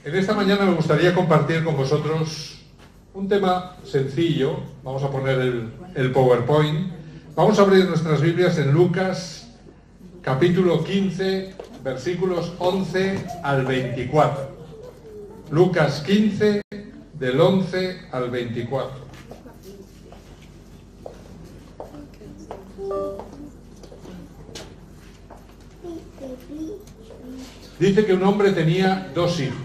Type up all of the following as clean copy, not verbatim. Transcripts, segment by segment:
En esta mañana me gustaría compartir con vosotros un tema sencillo. Vamos a poner el PowerPoint. Vamos a abrir nuestras Biblias en Lucas, capítulo 15, versículos 11 al 24. Lucas 15, del 11 al 24. Dice que un hombre tenía 2 hijos.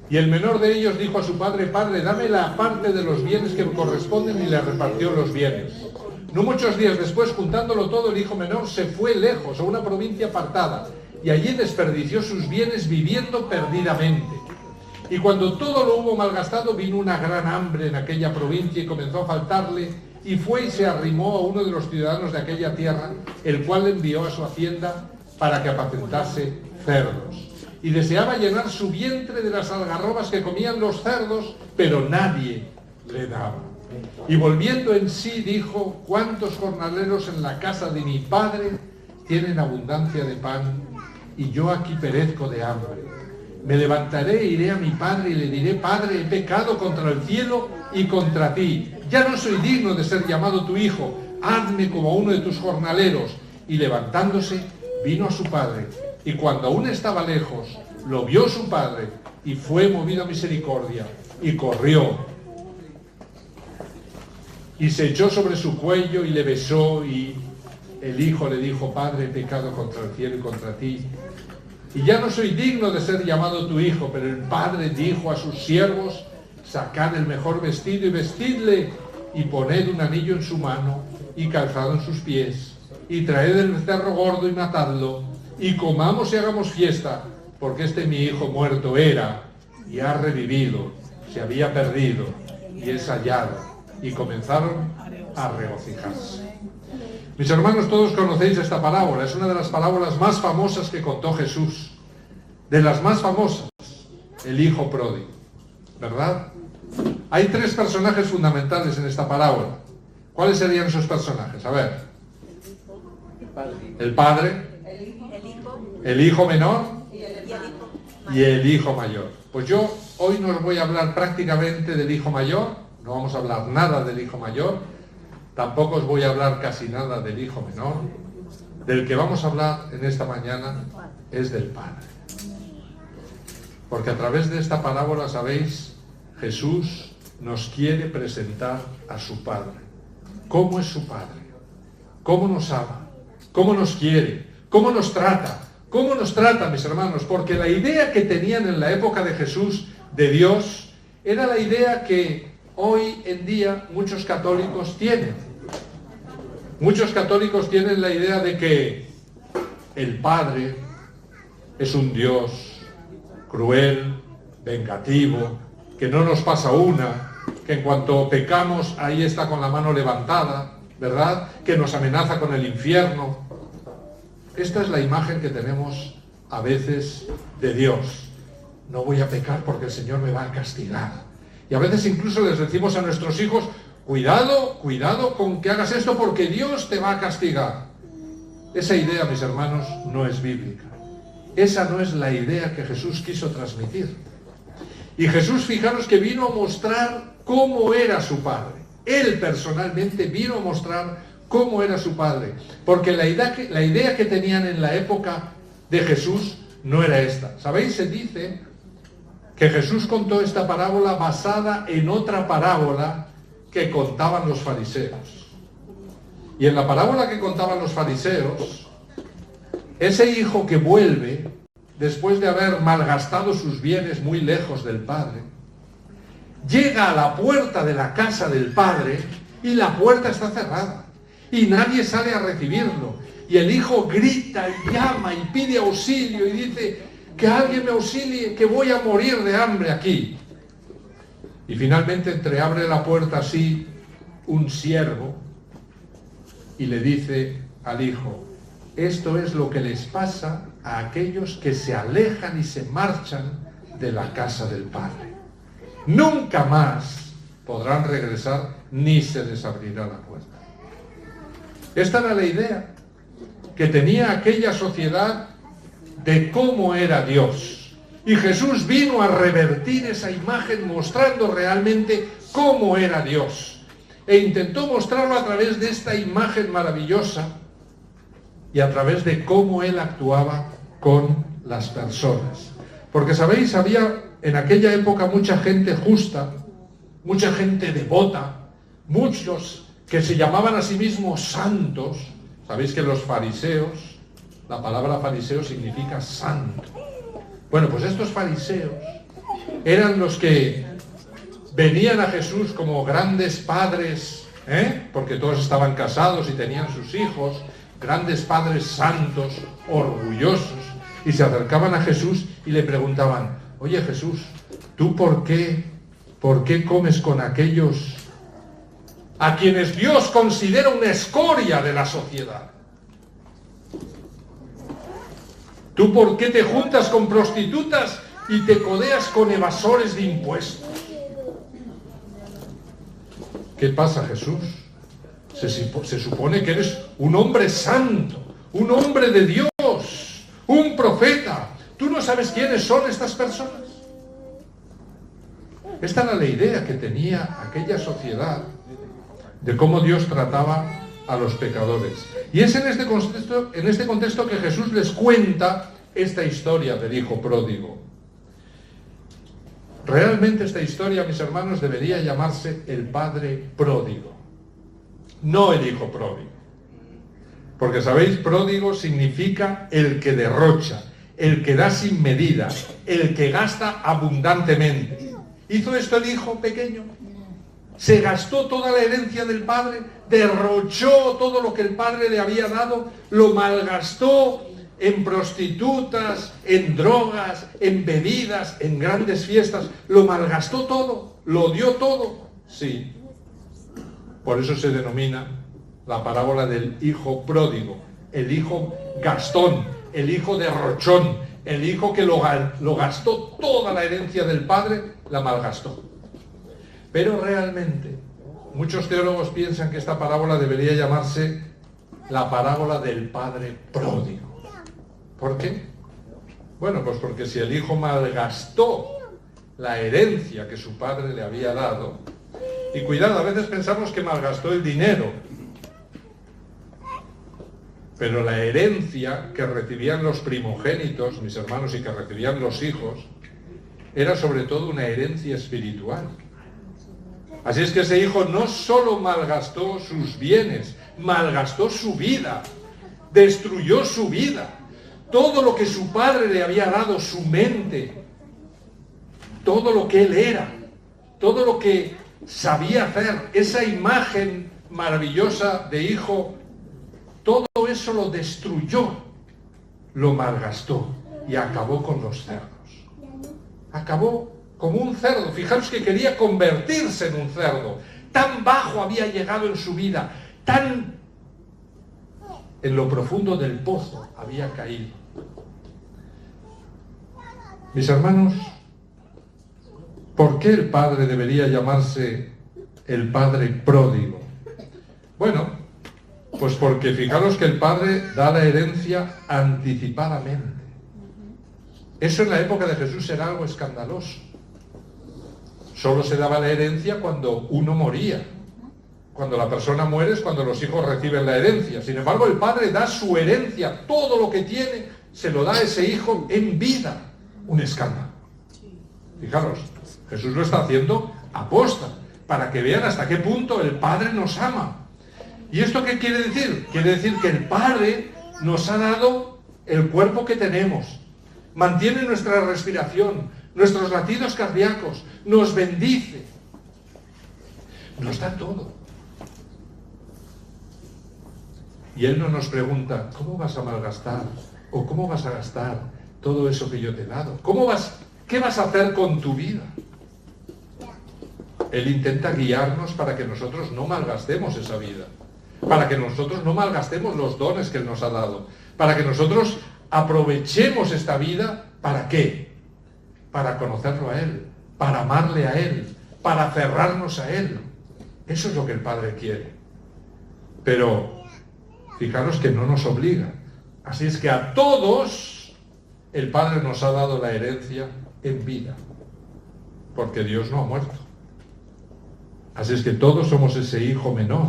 Y el menor de ellos dijo a su padre: Padre, dame la parte de los bienes que me corresponden, y le repartió los bienes. No muchos días después, juntándolo todo, el hijo menor se fue lejos, a una provincia apartada, y allí desperdició sus bienes viviendo perdidamente. Y cuando todo lo hubo malgastado, vino una gran hambre en aquella provincia y comenzó a faltarle, y fue y se arrimó a uno de los ciudadanos de aquella tierra, el cual le envió a su hacienda para que apacentase cerdos. Y deseaba llenar su vientre de las algarrobas que comían los cerdos, pero nadie le daba. Y volviendo en sí dijo: ¿cuántos jornaleros en la casa de mi padre tienen abundancia de pan, y yo aquí perezco de hambre? Me levantaré e iré a mi padre y le diré: Padre, he pecado contra el cielo y contra ti. Ya no soy digno de ser llamado tu hijo. Hazme como uno de tus jornaleros. Y levantándose, vino a su padre. Y cuando aún estaba lejos, lo vio su padre, y fue movido a misericordia, y corrió, y se echó sobre su cuello, y le besó, y el hijo le dijo: Padre, he pecado contra el cielo y contra ti, y ya no soy digno de ser llamado tu hijo. Pero el padre dijo a sus siervos: sacad el mejor vestido y vestidle, y poned un anillo en su mano, y calzado en sus pies, y traed el becerro gordo y matadlo, y comamos y hagamos fiesta, porque este mi hijo muerto era, y ha revivido, se había perdido, y es hallado. Y comenzaron a regocijarse. Mis hermanos, todos conocéis esta parábola. Es una de las parábolas más famosas que contó Jesús. De las más famosas, el hijo pródigo, ¿verdad? Hay 3 personajes fundamentales en esta parábola. ¿Cuáles serían esos personajes? A ver. El padre, el hijo menor y el hijo mayor. Pues yo hoy no os voy a hablar prácticamente del hijo mayor, no vamos a hablar nada del hijo mayor, tampoco os voy a hablar casi nada del hijo menor. Del que vamos a hablar en esta mañana es del padre. Porque a través de esta parábola, sabéis, Jesús nos quiere presentar a su padre. ¿Cómo es su padre? ¿Cómo nos ama? ¿Cómo nos quiere? ¿Cómo nos trata? ¿Cómo nos trata, mis hermanos? Porque la idea que tenían en la época de Jesús de Dios era la idea que hoy en día muchos católicos tienen. Muchos católicos tienen la idea de que el Padre es un Dios cruel, vengativo, que no nos pasa una, que en cuanto pecamos ahí está con la mano levantada, ¿verdad? Que nos amenaza con el infierno. Esta es la imagen que tenemos a veces de Dios. No voy a pecar porque el Señor me va a castigar. Y a veces incluso les decimos a nuestros hijos: cuidado, cuidado con que hagas esto porque Dios te va a castigar. Esa idea, mis hermanos, no es bíblica. Esa no es la idea que Jesús quiso transmitir. Y Jesús, fijaros que vino a mostrar cómo era su Padre. Él personalmente vino a mostrar cómo era su padre, porque la idea que tenían en la época de Jesús no era esta. ¿Sabéis? Se dice que Jesús contó esta parábola basada en otra parábola que contaban los fariseos. Y en la parábola que contaban los fariseos, ese hijo que vuelve, después de haber malgastado sus bienes muy lejos del padre, llega a la puerta de la casa del padre y la puerta está cerrada. Y nadie sale a recibirlo. Y el hijo grita y llama y pide auxilio y dice: que alguien me auxilie, que voy a morir de hambre aquí. Y finalmente entreabre la puerta así un siervo y le dice al hijo: esto es lo que les pasa a aquellos que se alejan y se marchan de la casa del Padre. Nunca más podrán regresar ni se les abrirá la puerta. Esta era la idea que tenía aquella sociedad de cómo era Dios. Y Jesús vino a revertir esa imagen mostrando realmente cómo era Dios. E intentó mostrarlo a través de esta imagen maravillosa y a través de cómo Él actuaba con las personas. Porque, ¿sabéis? Había en aquella época mucha gente justa, mucha gente devota, muchos que se llamaban a sí mismos santos. Sabéis que los fariseos, la palabra fariseo significa santo. Bueno, pues estos fariseos eran los que venían a Jesús como grandes padres, porque todos estaban casados y tenían sus hijos, grandes padres santos, orgullosos, y se acercaban a Jesús y le preguntaban: oye Jesús, ¿tú por qué comes con aquellos a quienes Dios considera una escoria de la sociedad? ¿Tú por qué te juntas con prostitutas y te codeas con evasores de impuestos? ¿Qué pasa, Jesús? Se supone que eres un hombre santo, un hombre de Dios, un profeta. ¿Tú no sabes quiénes son estas personas? Esta era la idea que tenía aquella sociedad de cómo Dios trataba a los pecadores. Y es en este contexto que Jesús les cuenta esta historia del hijo pródigo. Realmente esta historia, mis hermanos, debería llamarse el padre pródigo, no el hijo pródigo. Porque, ¿sabéis? Pródigo significa el que derrocha, el que da sin medida, el que gasta abundantemente. ¿Hizo esto el hijo pequeño? Se gastó toda la herencia del padre, derrochó todo lo que el padre le había dado, lo malgastó en prostitutas, en drogas, en bebidas, en grandes fiestas, lo malgastó todo, lo dio todo. Sí. Por eso se denomina la parábola del hijo pródigo, el hijo gastón, el hijo derrochón, el hijo que lo gastó toda la herencia del padre, la malgastó. Pero realmente, muchos teólogos piensan que esta parábola debería llamarse la parábola del padre pródigo. ¿Por qué? Bueno, pues porque si el hijo malgastó la herencia que su padre le había dado, y cuidado, a veces pensamos que malgastó el dinero, pero la herencia que recibían los primogénitos, mis hermanos, y que recibían los hijos, era sobre todo una herencia espiritual. Así es que ese hijo no solo malgastó sus bienes, malgastó su vida, destruyó su vida. Todo lo que su padre le había dado, su mente, todo lo que él era, todo lo que sabía hacer, esa imagen maravillosa de hijo, todo eso lo destruyó, lo malgastó y acabó con los cerdos. Acabó como un cerdo. Fijaros que quería convertirse en un cerdo. Tan bajo había llegado en su vida, tan en lo profundo del pozo había caído. Mis hermanos, ¿por qué el padre debería llamarse el padre pródigo? Bueno, pues porque fijaros que el padre da la herencia anticipadamente. Eso en la época de Jesús era algo escandaloso. Solo se daba la herencia cuando uno moría. Cuando la persona muere es cuando los hijos reciben la herencia. Sin embargo, el padre da su herencia, todo lo que tiene, se lo da a ese hijo en vida. Un escándalo. Fijaros, Jesús lo está haciendo aposta, para que vean hasta qué punto el Padre nos ama. ¿Y esto qué quiere decir? Quiere decir que el Padre nos ha dado el cuerpo que tenemos, mantiene nuestra respiración, nuestros latidos cardíacos, nos bendice, nos da todo. Y Él no nos pregunta, ¿cómo vas a malgastar? ¿O cómo vas a gastar todo eso que yo te he dado? ¿Qué vas a hacer con tu vida? Él intenta guiarnos para que nosotros no malgastemos esa vida, para que nosotros no malgastemos los dones que Él nos ha dado, para que nosotros aprovechemos esta vida. ¿Para qué? Para conocerlo a Él, para amarle a Él, para aferrarnos a Él. Eso es lo que el Padre quiere. Pero fijaros que no nos obliga. Así es que a todos el Padre nos ha dado la herencia en vida, porque Dios no ha muerto. Así es que todos somos ese hijo menor.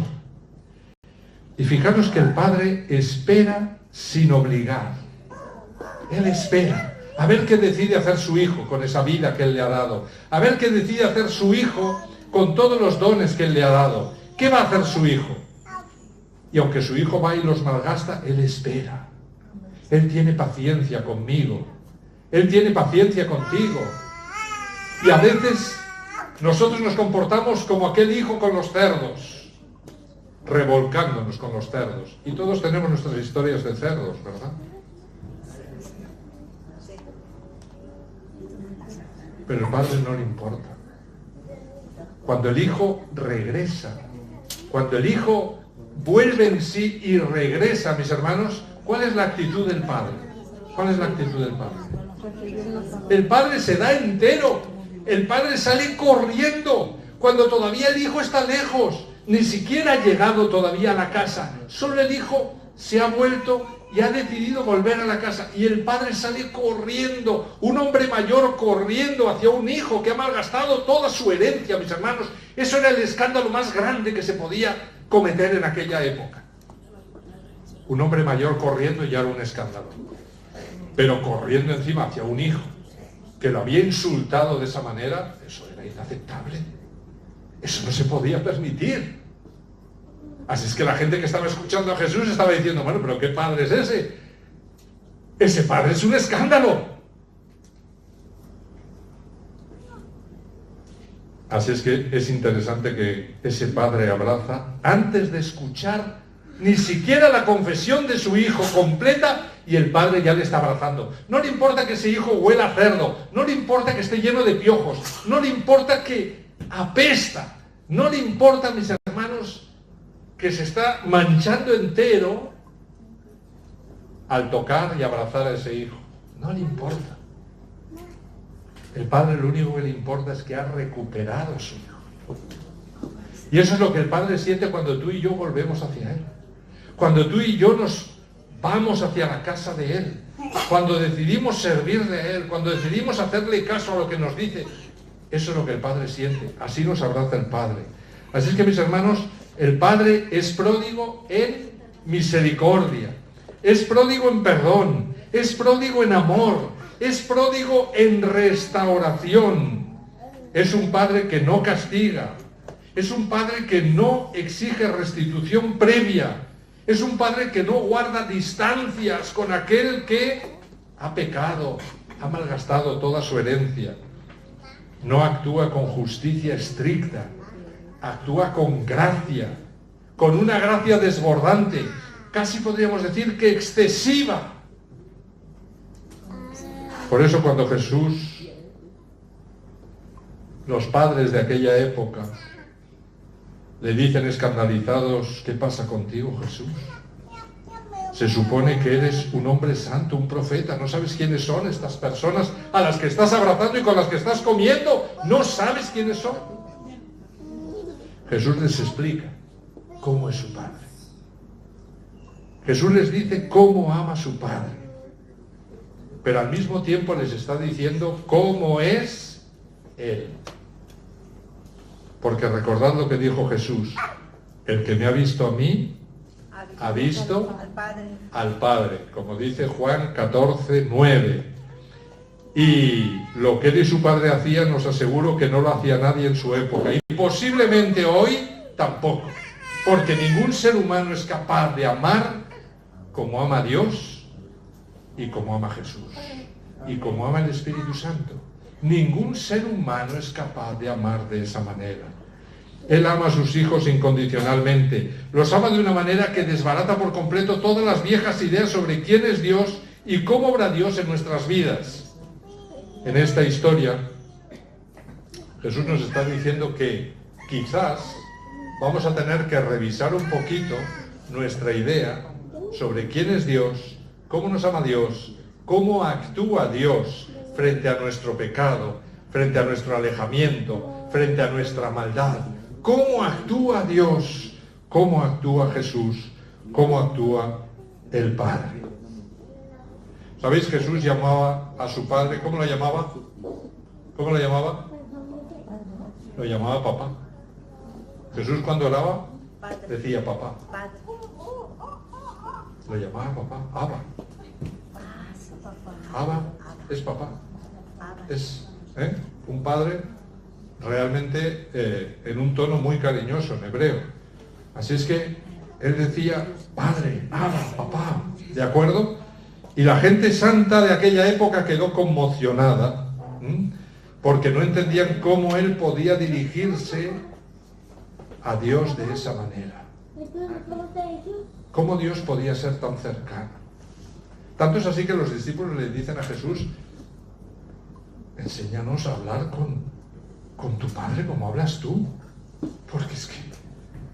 Y fijaros que el Padre espera sin obligar. Él espera a ver qué decide hacer su hijo con esa vida que Él le ha dado. A ver qué decide hacer su hijo con todos los dones que Él le ha dado. ¿Qué va a hacer su hijo? Y aunque su hijo va y los malgasta, Él espera. Él tiene paciencia conmigo. Él tiene paciencia contigo. Y a veces nosotros nos comportamos como aquel hijo con los cerdos, revolcándonos con los cerdos. Y todos tenemos nuestras historias de cerdos, ¿verdad? Pero al Padre no le importa. Cuando el hijo regresa, cuando el hijo vuelve en sí y regresa, mis hermanos, ¿cuál es la actitud del Padre? ¿Cuál es la actitud del Padre? El Padre se da entero. El Padre sale corriendo cuando todavía el hijo está lejos. Ni siquiera ha llegado todavía a la casa. Solo el hijo se ha vuelto y ha decidido volver a la casa. Y el Padre sale corriendo. Un hombre mayor corriendo hacia un hijo que ha malgastado toda su herencia, mis hermanos. Eso era el escándalo más grande que se podía cometer en aquella época. Un hombre mayor corriendo ya era un escándalo. Pero corriendo encima hacia un hijo que lo había insultado de esa manera, eso era inaceptable. Eso no se podía permitir. Así es que la gente que estaba escuchando a Jesús estaba diciendo, bueno, pero ¿qué padre es ese? Ese padre es un escándalo. Así es que es interesante que ese padre abraza, antes de escuchar ni siquiera la confesión de su hijo completa, y el padre ya le está abrazando. No le importa que ese hijo huela a cerdo, no le importa que esté lleno de piojos, no le importa que apesta, no le importa, mis hermanos, que se está manchando entero al tocar y abrazar a ese hijo. No le importa. El Padre lo único que le importa es que ha recuperado a su hijo. Y eso es lo que el Padre siente cuando tú y yo volvemos hacia Él. Cuando tú y yo nos vamos hacia la casa de Él. Cuando decidimos servir de Él. Cuando decidimos hacerle caso a lo que nos dice. Eso es lo que el Padre siente. Así nos abraza el Padre. Así es que, mis hermanos, el Padre es pródigo en misericordia. Es pródigo en perdón. Es pródigo en amor. Es pródigo en restauración. Es un Padre que no castiga. Es un Padre que no exige restitución previa. Es un Padre que no guarda distancias con aquel que ha pecado, ha malgastado toda su herencia. No actúa con justicia estricta. Actúa con gracia. Con una gracia desbordante. Casi podríamos decir que excesiva. Por eso cuando Jesús, los padres de aquella época, le dicen escandalizados, ¿qué pasa contigo, Jesús? Se supone que eres un hombre santo, un profeta, no sabes quiénes son estas personas a las que estás abrazando y con las que estás comiendo, no sabes quiénes son. Jesús les explica cómo es su Padre. Jesús les dice cómo ama a su Padre. Pero al mismo tiempo les está diciendo cómo es Él. Porque recordad lo que dijo Jesús, el que me ha visto a mí, ha visto al Padre, como dice Juan 14:9. Y lo que él y su Padre hacían, os aseguro que no lo hacía nadie en su época, y posiblemente hoy tampoco, porque ningún ser humano es capaz de amar como ama Dios y como ama Jesús, y como ama el Espíritu Santo. Ningún ser humano es capaz de amar de esa manera. Él ama a sus hijos incondicionalmente. Los ama de una manera que desbarata por completo todas las viejas ideas sobre quién es Dios y cómo obra Dios en nuestras vidas. En esta historia, Jesús nos está diciendo que quizás vamos a tener que revisar un poquito nuestra idea sobre quién es Dios, cómo nos ama Dios, cómo actúa Dios frente a nuestro pecado, frente a nuestro alejamiento, frente a nuestra maldad. ¿Cómo actúa Dios? ¿Cómo actúa Jesús? ¿Cómo actúa el Padre? ¿Sabéis? Jesús llamaba a su padre, ¿cómo lo llamaba? ¿Cómo lo llamaba? Lo llamaba papá. Jesús cuando oraba decía papá. Lo llamaba papá, Abba. Abba es papá. Es un padre realmente en un tono muy cariñoso, en hebreo. Así es que él decía, padre, Abba, papá, ¿de acuerdo? Y la gente santa de aquella época quedó conmocionada, porque no entendían cómo él podía dirigirse a Dios de esa manera. ¿Cómo Dios podía ser tan cercano? Tanto es así que los discípulos le dicen a Jesús, enséñanos a hablar con tu Padre como hablas tú, porque es que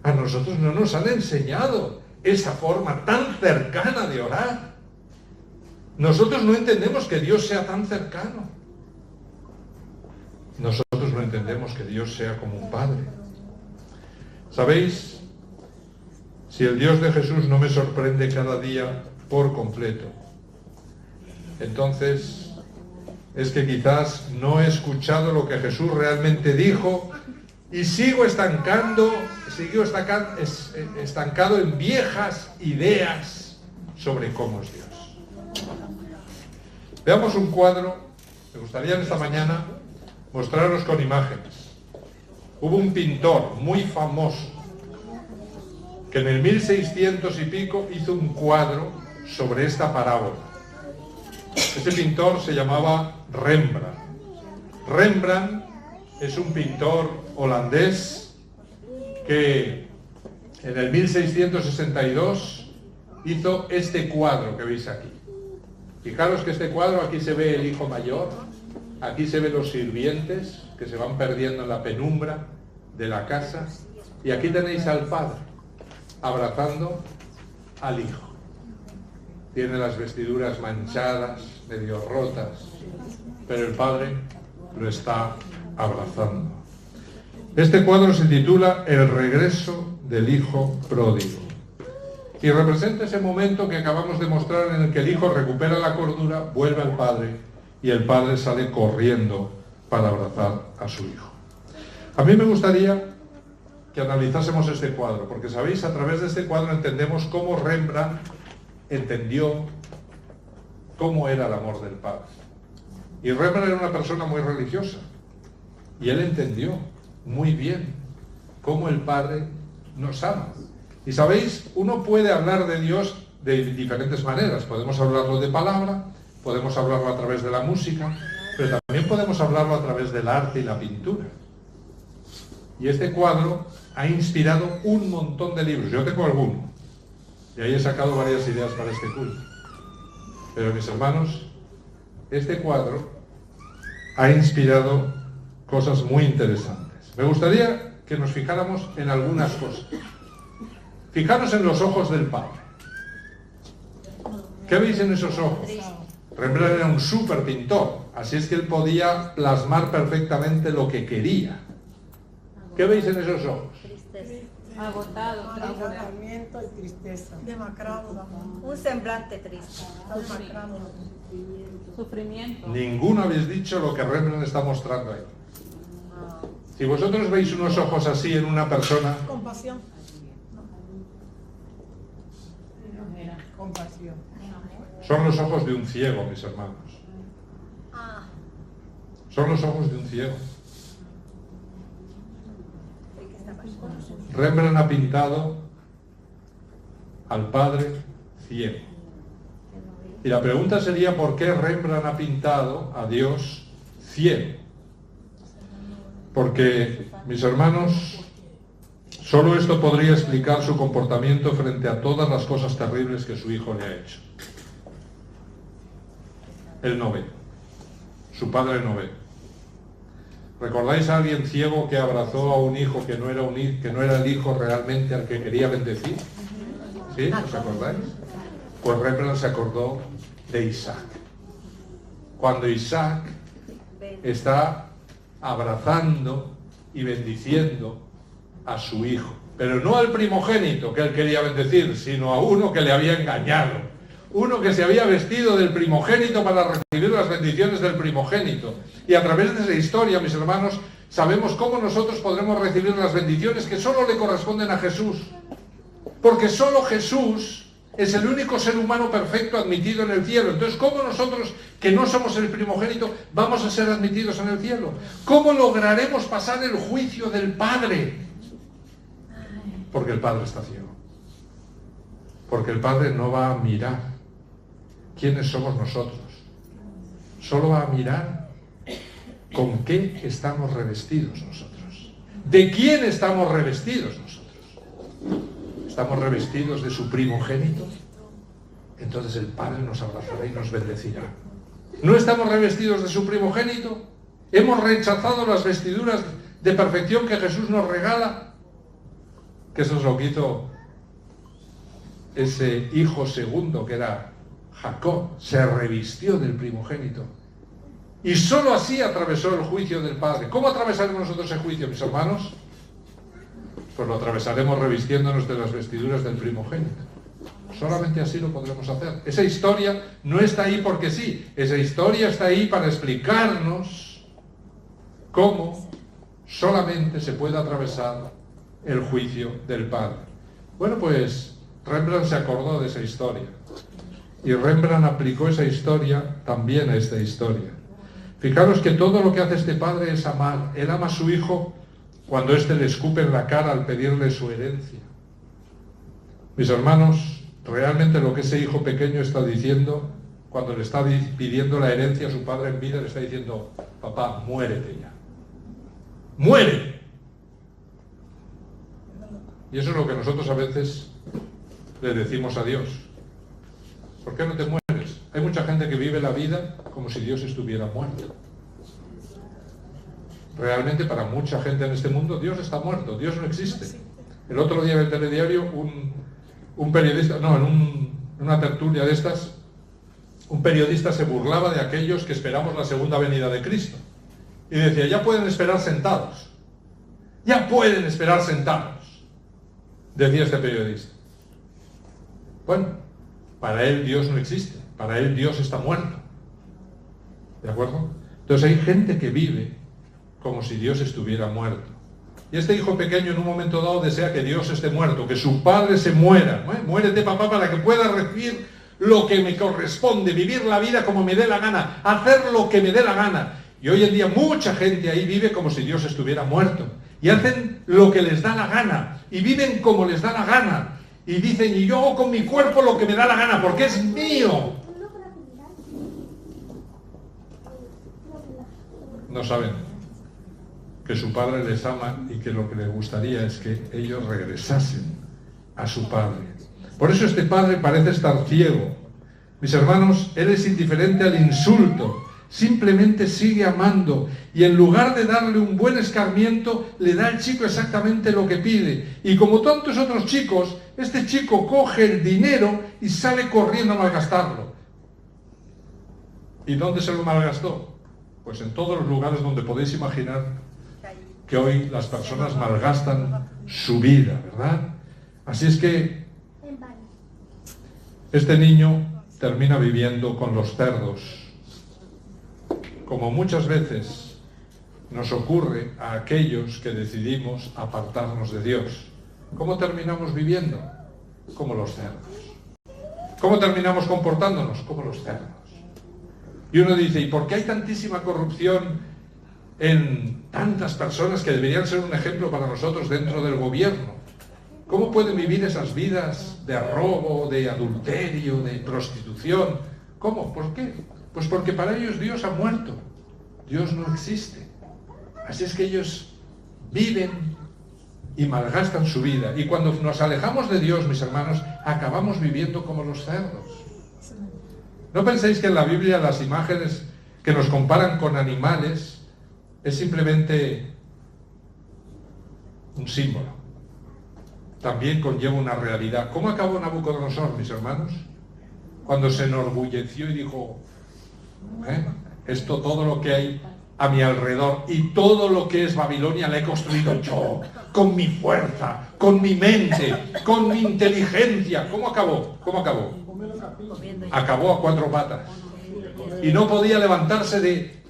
a nosotros no nos han enseñado esa forma tan cercana de orar. Nosotros no entendemos que Dios sea tan cercano. Nosotros no entendemos que Dios sea como un Padre. ¿Sabéis? Si el Dios de Jesús no me sorprende cada día por completo, entonces es que quizás no he escuchado lo que Jesús realmente dijo y sigo estancado en viejas ideas sobre cómo es Dios. Veamos un cuadro. Me gustaría en esta mañana mostraros con imágenes. Hubo un pintor muy famoso que en el 1600 y pico hizo un cuadro sobre esta parábola. Ese pintor se llamaba Rembrandt. Rembrandt es un pintor holandés que en el 1662 hizo este cuadro que veis aquí. Fijaros que este cuadro, aquí se ve el hijo mayor, aquí se ven los sirvientes que se van perdiendo en la penumbra de la casa, y aquí tenéis al padre abrazando al hijo. Tiene las vestiduras manchadas, medio rotas, pero el padre lo está abrazando. Este cuadro se titula El regreso del hijo pródigo y representa ese momento que acabamos de mostrar en el que el hijo recupera la cordura, vuelve al padre y el padre sale corriendo para abrazar a su hijo. A mí me gustaría que analizásemos este cuadro, porque sabéis, a través de este cuadro entendemos cómo Rembrandt entendió cómo era el amor del padre. Y Rembrandt era una persona muy religiosa, y él entendió muy bien cómo el padre nos ama. Y sabéis, uno puede hablar de Dios de diferentes maneras. Podemos hablarlo de palabra, podemos hablarlo a través de la música, pero también podemos hablarlo a través del arte y la pintura. Y este cuadro ha inspirado un montón de libros. Yo tengo alguno. Y ahí he sacado varias ideas para este culto. Pero mis hermanos, este cuadro ha inspirado cosas muy interesantes. Me gustaría que nos fijáramos en algunas cosas. Fijaros en los ojos del padre. ¿Qué veis en esos ojos? Rembrandt era un súper pintor, así es que él podía plasmar perfectamente lo que quería. ¿Qué veis en esos ojos? Tristeza. Agotado, agotamiento y tristeza. Demacrado. Un semblante triste. Demacrado. Sufrimiento. Ninguno habéis dicho lo que Rembrandt está mostrando ahí. Si vosotros veis unos ojos así en una persona, Compasión. Compasión. son los ojos de un ciego, mis hermanos. Son los ojos de un ciego. Rembrandt ha pintado al padre ciego. Y la pregunta sería, ¿por qué Rembrandt ha pintado a Dios ciego? Porque, mis hermanos, solo esto podría explicar su comportamiento frente a todas las cosas terribles que su hijo le ha hecho. Él no ve. Su padre no ve. ¿Recordáis a alguien ciego que abrazó a un hijo que no era el hijo realmente al que quería bendecir? ¿Sí? ¿Os acordáis? Pues Rembrandt se acordó de Isaac. Cuando Isaac está abrazando y bendiciendo a su hijo, pero no al primogénito que él quería bendecir, sino a uno que le había engañado, uno que se había vestido del primogénito para recibir las bendiciones del primogénito. Y a través de esa historia, mis hermanos, sabemos cómo nosotros podremos recibir las bendiciones que solo le corresponden a Jesús. Porque solo Jesús es el único ser humano perfecto admitido en el cielo. Entonces, ¿cómo nosotros, que no somos el primogénito, vamos a ser admitidos en el cielo? ¿Cómo lograremos pasar el juicio del Padre? Porque el Padre está ciego. Porque el Padre no va a mirar quiénes somos nosotros. Solo va a mirar con qué estamos revestidos nosotros. ¿De quién estamos revestidos nosotros? ¿Estamos revestidos de su primogénito? Entonces el Padre nos abrazará y nos bendecirá. ¿No estamos revestidos de su primogénito? ¿Hemos rechazado las vestiduras de perfección que Jesús nos regala? Que eso es lo que hizo ese hijo segundo que era Jacob. Se revistió del primogénito. Y sólo así atravesó el juicio del Padre. ¿Cómo atravesaremos nosotros el juicio, mis hermanos? Pues lo atravesaremos revistiéndonos de las vestiduras del primogénito. Solamente así lo podremos hacer. Esa historia no está ahí porque sí. Esa historia está ahí para explicarnos cómo solamente se puede atravesar el juicio del Padre. Bueno, pues Rembrandt se acordó de esa historia. Y Rembrandt aplicó esa historia también a esta historia. Fijaros que todo lo que hace este padre es amar. Él ama a su hijo cuando éste le escupe en la cara al pedirle su herencia. Mis hermanos, realmente lo que ese hijo pequeño está diciendo, cuando le está pidiendo la herencia a su padre en vida, le está diciendo: papá, muérete ya. ¡Muérete! Y eso es lo que nosotros a veces le decimos a Dios. ¿Por qué no te mueres? Hay mucha gente que vive la vida como si Dios estuviera muerto. Realmente para mucha gente en este mundo Dios está muerto, Dios no existe. El otro día en el telediario un periodista, en una tertulia de estas, un periodista se burlaba de aquellos que esperamos la segunda venida de Cristo. Y decía: ya pueden esperar sentados. Ya pueden esperar sentados, decía este periodista. Bueno, para él Dios no existe, para él Dios está muerto. ¿De acuerdo? Entonces hay gente que vive como si Dios estuviera muerto. Y este hijo pequeño en un momento dado desea que Dios esté muerto, que su padre se muera. Muérete, papá, para que pueda recibir lo que me corresponde, vivir la vida como me dé la gana, hacer lo que me dé la gana. Y hoy en día mucha gente ahí vive como si Dios estuviera muerto. Y hacen lo que les da la gana, y viven como les da la gana. Y dicen: y yo hago con mi cuerpo lo que me da la gana, porque es mío. No saben que su padre les ama y que lo que les gustaría es que ellos regresasen a su padre. Por eso este padre parece estar ciego. Mis hermanos, él es indiferente al insulto, simplemente sigue amando, y en lugar de darle un buen escarmiento, le da al chico exactamente lo que pide. Y como tantos otros chicos, este chico coge el dinero y sale corriendo a malgastarlo. ¿Y dónde se lo malgastó? Pues en todos los lugares donde podéis imaginar que hoy las personas malgastan su vida, ¿verdad? Así es que este niño termina viviendo con los cerdos, como muchas veces nos ocurre a aquellos que decidimos apartarnos de Dios. ¿Cómo terminamos viviendo? Como los cerdos. ¿Cómo terminamos comportándonos? Como los cerdos. Y uno dice: ¿y por qué hay tantísima corrupción en tantas personas que deberían ser un ejemplo para nosotros dentro del gobierno? ¿Cómo pueden vivir esas vidas de robo, de adulterio, de prostitución? ¿Cómo? ¿Por qué? Pues porque para ellos Dios ha muerto. Dios no existe. Así es que ellos viven y malgastan su vida. Y cuando nos alejamos de Dios, mis hermanos, acabamos viviendo como los cerdos. ¿No penséis que en la Biblia las imágenes que nos comparan con animales es simplemente un símbolo? También conlleva una realidad. ¿Cómo acabó Nabucodonosor, mis hermanos? Cuando se enorgulleció y dijo: esto, todo lo que hay a mi alrededor y todo lo que es Babilonia la he construido yo, con mi fuerza, con mi mente, con mi inteligencia. ¿Cómo acabó? ¿Cómo acabó? acabó a 4 patas. Y no podía levantarse de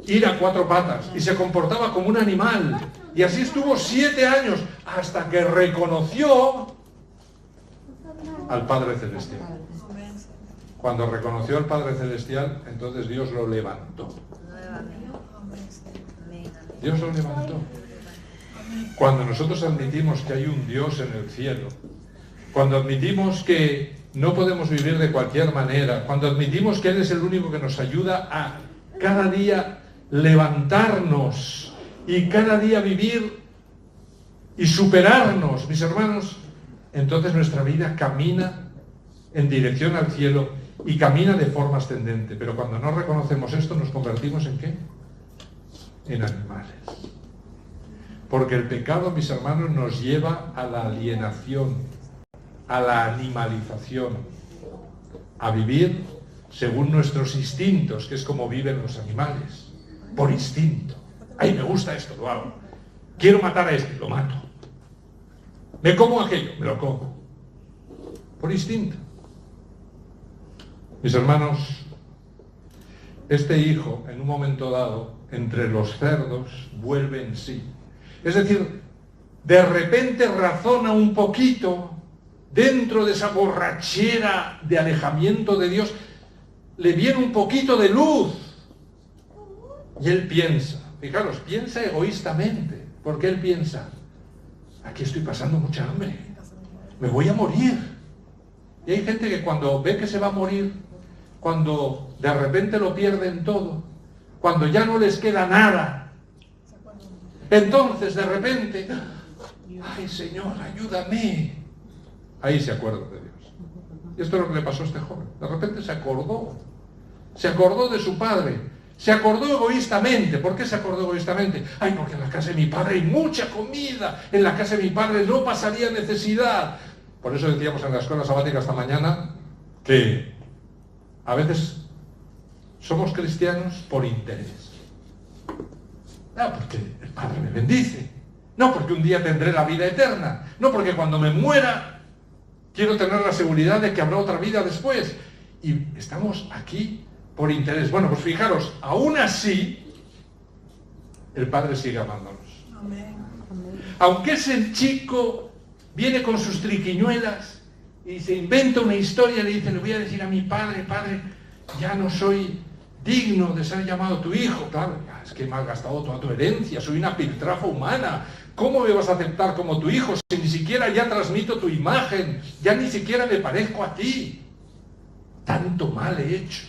ir a 4 patas. Y se comportaba como un animal. Y así estuvo 7 años hasta que reconoció al Padre Celestial. Cuando reconoció al Padre Celestial, entonces Dios lo levantó. Dios lo levantó. Cuando nosotros admitimos que hay un Dios en el cielo, cuando admitimos que no podemos vivir de cualquier manera, cuando admitimos que Él es el único que nos ayuda a cada día levantarnos y cada día vivir y superarnos, mis hermanos, entonces nuestra vida camina en dirección al cielo y camina de forma ascendente. Pero cuando no reconocemos esto, ¿nos convertimos en qué? En animales. Porque el pecado, mis hermanos, nos lleva a la alienación, a la animalización, a vivir según nuestros instintos, que es como viven los animales, por instinto. Ay, me gusta esto, lo hago. Quiero matar a este, lo mato. Me como aquello, me lo como. Por instinto. Mis hermanos, este hijo, en un momento dado, entre los cerdos, vuelve en sí. Es decir, de repente razona un poquito, dentro de esa borrachera de alejamiento de Dios, le viene un poquito de luz. Y él piensa, fijaros, piensa egoístamente, porque él piensa, aquí estoy pasando mucha hambre, me voy a morir. Y hay gente que cuando ve que se va a morir, cuando de repente lo pierden todo, cuando ya no les queda nada, entonces de repente, ay Señor, ayúdame. Ahí se acuerda de Dios. Y esto es lo que le pasó a este joven. De repente se acordó de su padre, se acordó egoístamente. ¿Por qué se acordó egoístamente? Ay, porque en la casa de mi padre hay mucha comida, en la casa de mi padre no pasaría necesidad. Por eso decíamos en la escuela sabática esta mañana que a veces somos cristianos por interés. No, porque el Padre me bendice. No, porque un día tendré la vida eterna. No, porque cuando me muera quiero tener la seguridad de que habrá otra vida después. Y estamos aquí por interés. Bueno, pues fijaros, aún así, el Padre sigue amándonos. Amén. Aunque ese chico viene con sus triquiñuelas y se inventa una historia y le dice, le voy a decir a mi padre, padre, ya no soy digno de ser llamado tu hijo. Claro, es que me has gastado toda tu herencia, soy una piltrafa humana. ¿Cómo me vas a aceptar como tu hijo si ni siquiera ya transmito tu imagen? Ya ni siquiera me parezco a ti. Tanto mal he hecho.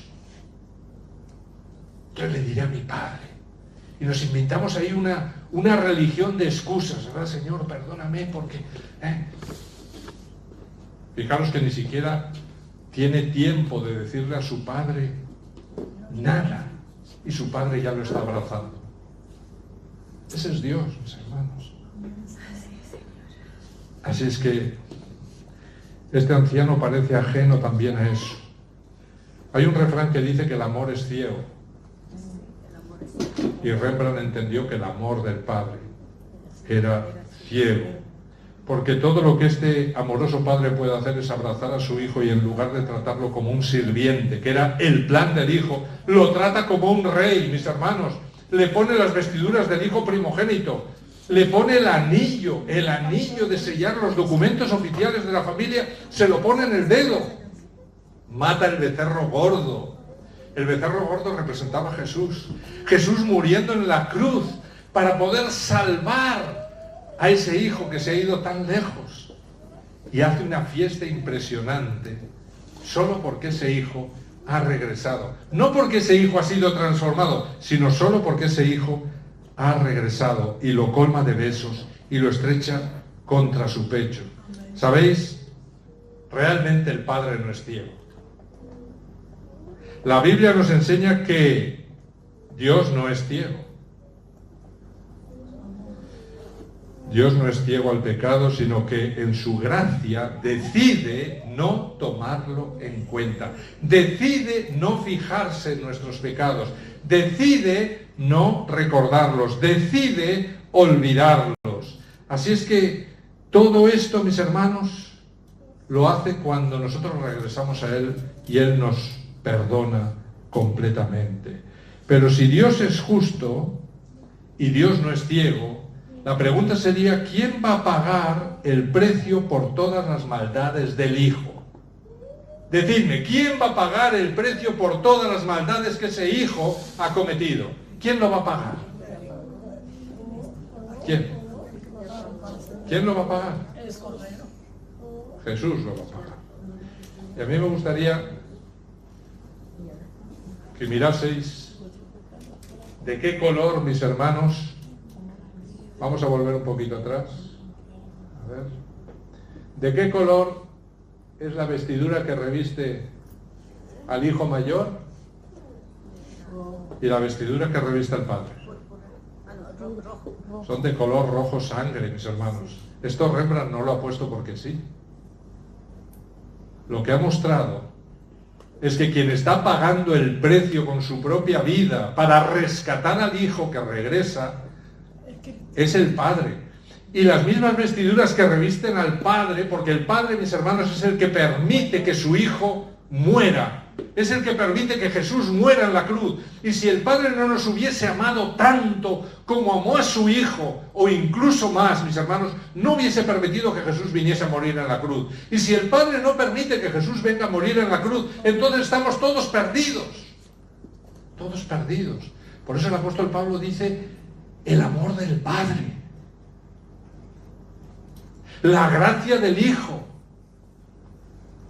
Entonces le diré a mi padre. Y nos inventamos ahí una religión de excusas, ¿verdad, Señor? Perdóname porque... Fijaros que ni siquiera tiene tiempo de decirle a su padre nada. Y su padre ya lo está abrazando. Ese es Dios, mis hermanos. Así es que este anciano parece ajeno también a eso. Hay un refrán que dice que el amor es ciego. Y Rembrandt entendió que el amor del Padre era ciego. Porque todo lo que este amoroso padre puede hacer es abrazar a su hijo y en lugar de tratarlo como un sirviente, que era el plan del hijo, lo trata como un rey, mis hermanos. Le pone las vestiduras del hijo primogénito, le pone el anillo de sellar los documentos oficiales de la familia, se lo pone en el dedo. Mata el becerro gordo. El becerro gordo representaba a Jesús. Jesús muriendo en la cruz para poder salvar a ese hijo que se ha ido tan lejos. Y hace una fiesta impresionante solo porque ese hijo ha regresado. No porque ese hijo ha sido transformado, sino solo porque ese hijo ha regresado y lo colma de besos y lo estrecha contra su pecho. ¿Sabéis? Realmente el Padre no es ciego. La Biblia nos enseña que Dios no es ciego. Dios no es ciego al pecado, sino que en su gracia decide no tomarlo en cuenta. Decide no fijarse en nuestros pecados. Decide no recordarlos. Decide olvidarlos. Así es que todo esto, mis hermanos, lo hace cuando nosotros regresamos a Él y Él nos perdona completamente. Pero si Dios es justo y Dios no es ciego, la pregunta sería, ¿quién va a pagar el precio por todas las maldades del Hijo? Decidme, ¿quién va a pagar el precio por todas las maldades que ese Hijo ha cometido? ¿Quién lo va a pagar? ¿Quién? ¿Quién lo va a pagar? Jesús lo va a pagar. Y a mí me gustaría que miraseis de qué color, mis hermanos, vamos a volver un poquito atrás, a ver, de qué color es la vestidura que reviste al hijo mayor y la vestidura que reviste al padre. Son de color rojo sangre, mis hermanos. Esto Rembrandt no lo ha puesto porque sí. Lo que ha mostrado es que quien está pagando el precio con su propia vida para rescatar al hijo que regresa es el Padre. Y las mismas vestiduras que revisten al Padre, porque el Padre, mis hermanos, es el que permite que su Hijo muera. Es el que permite que Jesús muera en la cruz. Y si el Padre no nos hubiese amado tanto como amó a su Hijo, o incluso más, mis hermanos, no hubiese permitido que Jesús viniese a morir en la cruz. Y si el Padre no permite que Jesús venga a morir en la cruz, entonces estamos todos perdidos. Todos perdidos. Por eso el apóstol Pablo dice, el amor del Padre. La gracia del Hijo.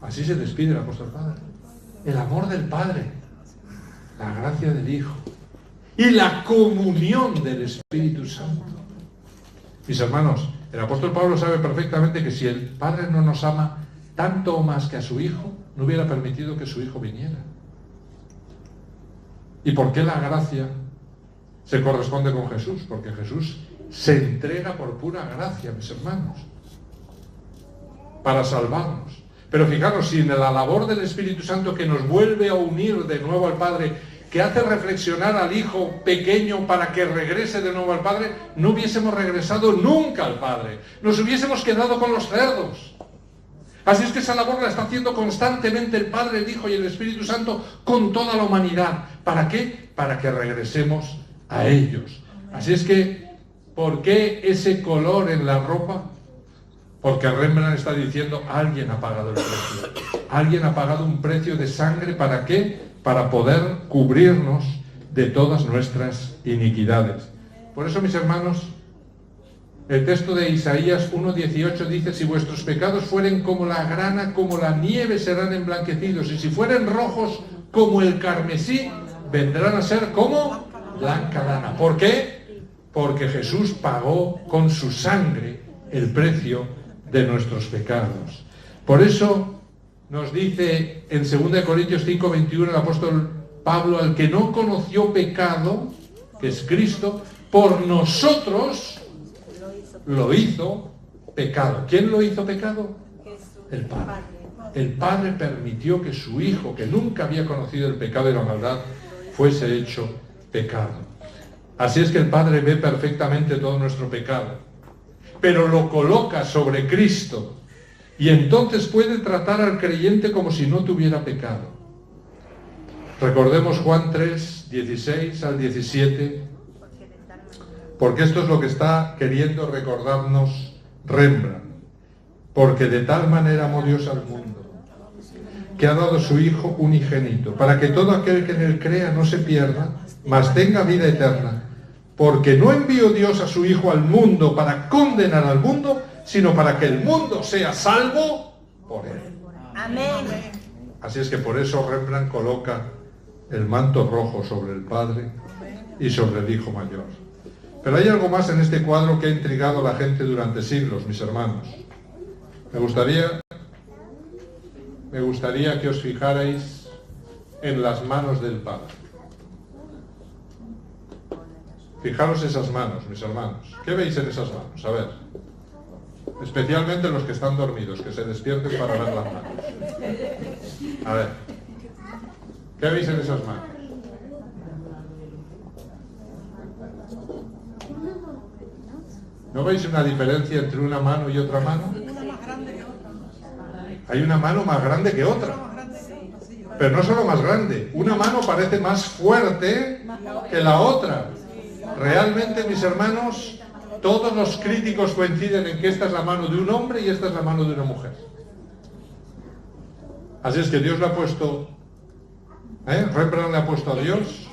Así se despide el apóstol Padre. El amor del Padre, la gracia del Hijo y la comunión del Espíritu Santo. Mis hermanos, el apóstol Pablo sabe perfectamente que si el Padre no nos ama tanto o más que a su Hijo, no hubiera permitido que su Hijo viniera. ¿Y por qué la gracia se corresponde con Jesús? Porque Jesús se entrega por pura gracia, mis hermanos, para salvarnos. Pero fijaros, sin la labor del Espíritu Santo que nos vuelve a unir de nuevo al Padre, que hace reflexionar al Hijo pequeño para que regrese de nuevo al Padre, no hubiésemos regresado nunca al Padre. Nos hubiésemos quedado con los cerdos. Así es que esa labor la está haciendo constantemente el Padre, el Hijo y el Espíritu Santo con toda la humanidad. ¿Para qué? Para que regresemos a ellos. Así es que, ¿por qué ese color en la ropa? Porque Rembrandt está diciendo, alguien ha pagado el precio. Alguien ha pagado un precio de sangre, ¿para qué? Para poder cubrirnos de todas nuestras iniquidades. Por eso, mis hermanos, el texto de Isaías 1:18 dice, si vuestros pecados fueren como la grana, como la nieve serán emblanquecidos, y si fueren rojos como el carmesí, vendrán a ser como blanca lana. ¿Por qué? Porque Jesús pagó con su sangre el precio de nuestros pecados. Por eso nos dice en 2 Corintios 5:21 el apóstol Pablo, al que no conoció pecado, que es Cristo, por nosotros lo hizo pecado. ¿Quién lo hizo pecado? El Padre. El Padre permitió que su Hijo, que nunca había conocido el pecado y la maldad, fuese hecho pecado. Así es que el Padre ve perfectamente todo nuestro pecado, pero lo coloca sobre Cristo, y entonces puede tratar al creyente como si no tuviera pecado. Recordemos Juan 3:16 al 17, porque esto es lo que está queriendo recordarnos Rembrandt. Porque de tal manera amó Dios al mundo, que ha dado su Hijo unigénito, para que todo aquel que en él crea no se pierda, mas tenga vida eterna. Porque no envió Dios a su Hijo al mundo para condenar al mundo, sino para que el mundo sea salvo por él. Amén. Así es que por eso Rembrandt coloca el manto rojo sobre el Padre y sobre el Hijo mayor. Pero hay algo más en este cuadro que ha intrigado a la gente durante siglos, mis hermanos. Me gustaría que os fijarais en las manos del Padre. Fijaros esas manos, mis hermanos. ¿Qué veis en esas manos? A ver. Especialmente los que están dormidos, que se despierten para ver las manos. A ver. ¿Qué veis en esas manos? ¿No veis una diferencia entre una mano y otra mano? Hay una mano más grande que otra. Pero no solo más grande, una mano parece más fuerte que la otra. Realmente, mis hermanos, todos los críticos coinciden en que esta es la mano de un hombre y esta es la mano de una mujer. Así es que Dios le ha puesto, Rembrandt le ha puesto a Dios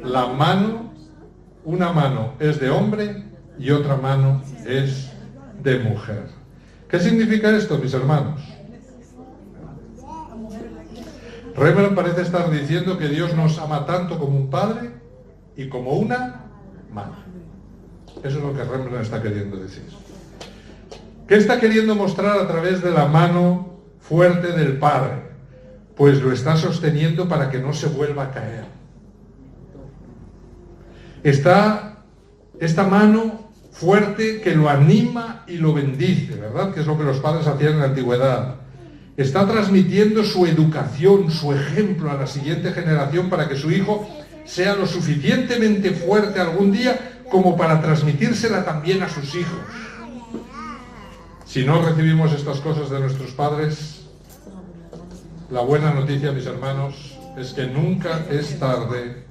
la mano, una mano es de hombre y otra mano es de mujer. ¿Qué significa esto, mis hermanos? Rembrandt parece estar diciendo que Dios nos ama tanto como un padre y como una madre. Eso es lo que Rembrandt está queriendo decir. ¿Qué está queriendo mostrar a través de la mano fuerte del padre? Pues lo está sosteniendo para que no se vuelva a caer. Está esta mano fuerte que lo anima y lo bendice, ¿verdad? Que es lo que los padres hacían en la antigüedad. Está transmitiendo su educación, su ejemplo a la siguiente generación para que su hijo sea lo suficientemente fuerte algún día como para transmitírsela también a sus hijos. Si no recibimos estas cosas de nuestros padres, la buena noticia, mis hermanos, es que nunca es tarde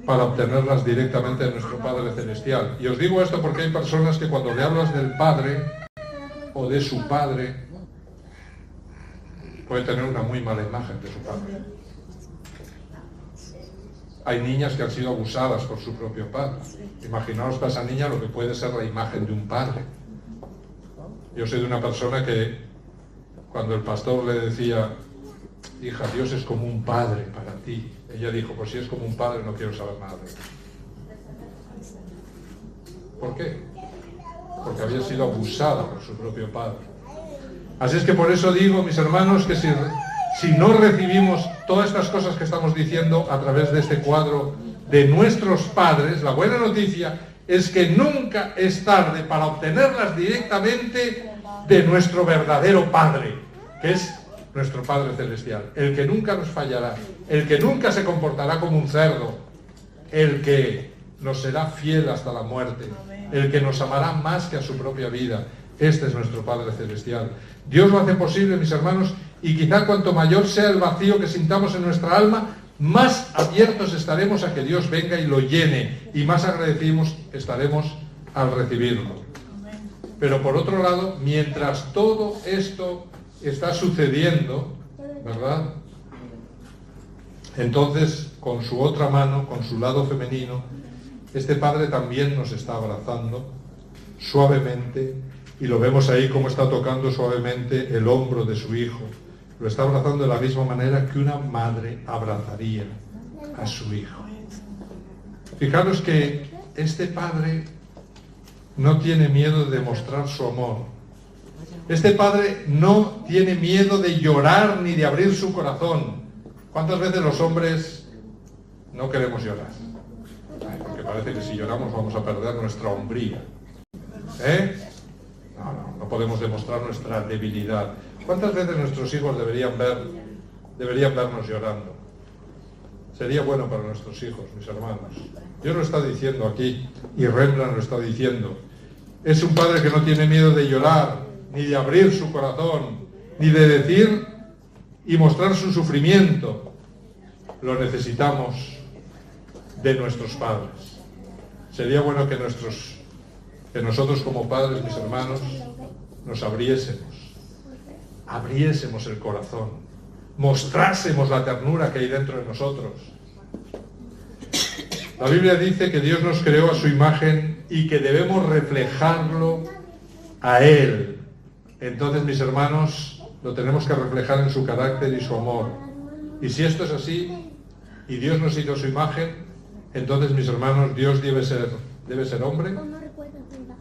para obtenerlas directamente de nuestro Padre Celestial. Y os digo esto porque hay personas que cuando le hablas del Padre o de su Padre, puede tener una muy mala imagen de su padre. Hay niñas que han sido abusadas por su propio padre. Imaginaos para esa niña lo que puede ser la imagen de un padre. Yo soy de una persona que cuando el pastor le decía, hija, Dios es como un padre para ti, ella dijo, pues si es como un padre no quiero saber nada de él. ¿Por qué? Porque había sido abusada por su propio padre. Así es que por eso digo, mis hermanos, que si no recibimos todas estas cosas que estamos diciendo a través de este cuadro de nuestros padres, la buena noticia es que nunca es tarde para obtenerlas directamente de nuestro verdadero Padre, que es nuestro Padre Celestial, el que nunca nos fallará, el que nunca se comportará como un cerdo, el que nos será fiel hasta la muerte, el que nos amará más que a su propia vida. Este es nuestro Padre Celestial. Dios lo hace posible, mis hermanos, y quizá cuanto mayor sea el vacío que sintamos en nuestra alma, más abiertos estaremos a que Dios venga y lo llene, y más agradecidos estaremos al recibirlo. Pero por otro lado, mientras todo esto está sucediendo, ¿verdad? Entonces, con su otra mano, con su lado femenino, este Padre también nos está abrazando suavemente, y lo vemos ahí como está tocando suavemente el hombro de su hijo. Lo está abrazando de la misma manera que una madre abrazaría a su hijo. Fijaros que este Padre no tiene miedo de demostrar su amor. Este Padre no tiene miedo de llorar ni de abrir su corazón. ¿Cuántas veces los hombres no queremos llorar? Porque parece que si lloramos vamos a perder nuestra hombría. No podemos demostrar nuestra debilidad. ¿Cuántas veces nuestros hijos deberían vernos llorando? Sería bueno para nuestros hijos, mis hermanos. Dios lo está diciendo aquí, y Rembrandt lo está diciendo. Es un padre que no tiene miedo de llorar, ni de abrir su corazón, ni de decir y mostrar su sufrimiento. Lo necesitamos de nuestros padres. Sería bueno que nosotros como padres, mis hermanos, nos abriésemos el corazón, mostrásemos la ternura que hay dentro de nosotros. La Biblia dice que Dios nos creó a su imagen y que debemos reflejarlo a Él. Entonces, mis hermanos, lo tenemos que reflejar en su carácter y su amor. Y si esto es así, y Dios nos hizo a su imagen, entonces, mis hermanos, Dios debe ser hombre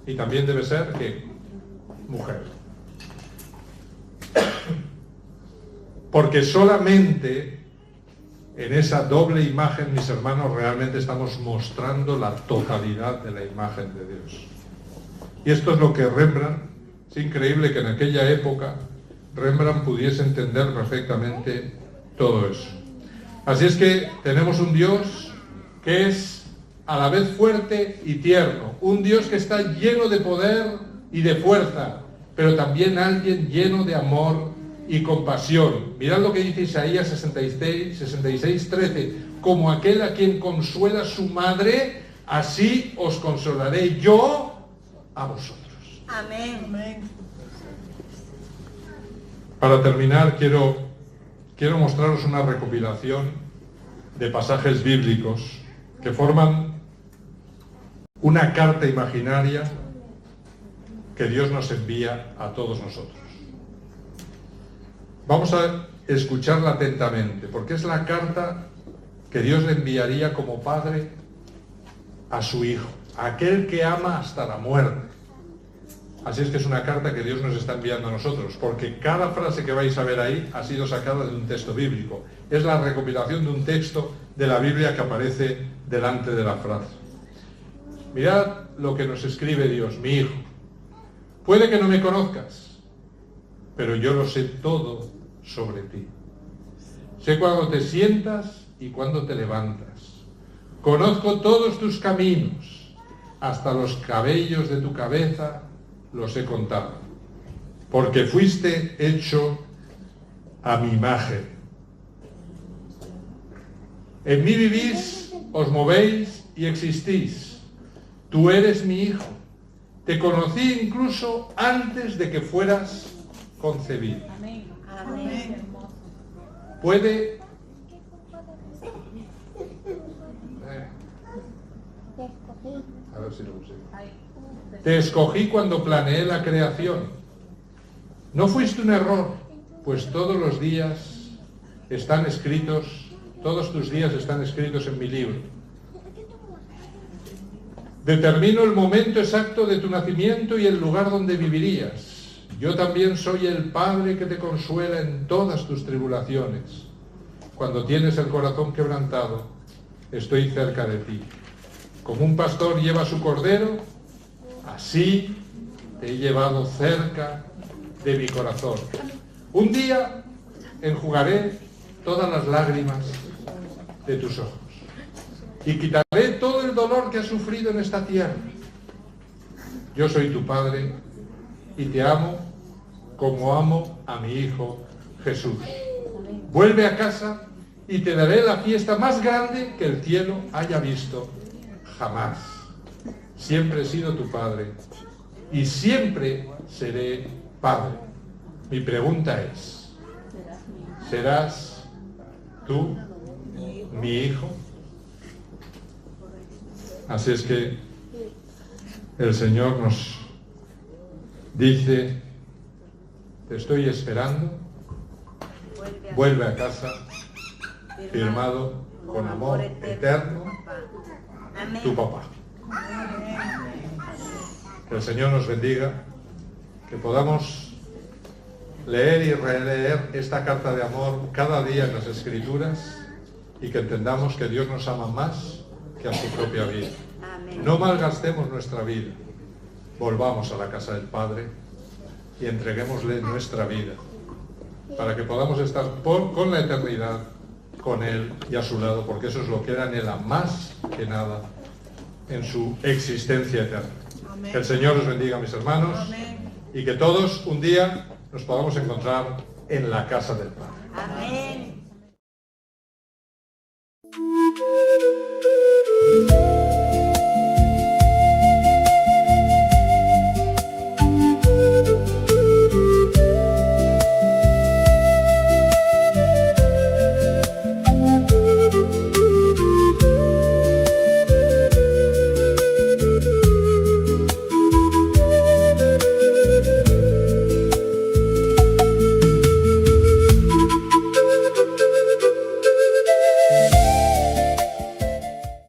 y también debe ser, ¿qué? Mujer. Porque solamente en esa doble imagen, mis hermanos, realmente estamos mostrando la totalidad de la imagen de Dios. Y esto es lo que Rembrandt, es increíble que en aquella época Rembrandt pudiese entender perfectamente todo eso. Así es que tenemos un Dios que es a la vez fuerte y tierno, un Dios que está lleno de poder y de fuerza, pero también alguien lleno de amor y compasión. Mirad lo que dice Isaías 66, 13. Como aquel a quien consuela su madre, así os consolaré yo a vosotros. Amén. Para terminar, quiero mostraros una recopilación de pasajes bíblicos que forman una carta imaginaria que Dios nos envía a todos nosotros. Vamos a escucharla atentamente, porque es la carta que Dios le enviaría como padre a su hijo, a aquel que ama hasta la muerte. Así es que es una carta que Dios nos está enviando a nosotros, porque cada frase que vais a ver ahí ha sido sacada de un texto bíblico. Es la recopilación de un texto de la Biblia que aparece delante de la frase. Mirad lo que nos escribe Dios: mi hijo, puede que no me conozcas, pero yo lo sé todo sobre ti. Sé cuándo te sientas y cuándo te levantas. Conozco todos tus caminos, hasta los cabellos de tu cabeza los he contado, porque fuiste hecho a mi imagen. En mí vivís, os movéis y existís. Tú eres mi hijo. Te conocí incluso antes de que fueras concebido. Amén. Amén. Puede... A ver si lo puse. Te escogí cuando planeé la creación. No fuiste un error, pues todos los días están escritos, todos tus días están escritos en mi libro. Determino el momento exacto de tu nacimiento y el lugar donde vivirías. Yo también soy el Padre que te consuela en todas tus tribulaciones. Cuando tienes el corazón quebrantado, estoy cerca de ti. Como un pastor lleva a su cordero, así te he llevado cerca de mi corazón. Un día enjugaré todas las lágrimas de tus ojos y quitaré todo el dolor que has sufrido en esta tierra. Yo soy tu Padre y te amo como amo a mi Hijo Jesús. Vuelve a casa y te daré la fiesta más grande que el cielo haya visto jamás. Siempre he sido tu Padre y siempre seré Padre. Mi pregunta es: ¿serás tú mi hijo? Así es que el Señor nos dice: te estoy esperando, vuelve a casa, firmado con amor eterno, tu papá. Que el Señor nos bendiga, que podamos leer y releer esta carta de amor cada día en las Escrituras y que entendamos que Dios nos ama más que a su propia vida. No malgastemos nuestra vida, volvamos a la casa del Padre y entreguémosle nuestra vida para que podamos estar con la eternidad con Él y a su lado, porque eso es lo que Él anhela más que nada en su existencia eterna. Amén. Que el Señor os bendiga, mis hermanos, Amén. y que todos un día nos podamos encontrar en la casa del Padre. Amén.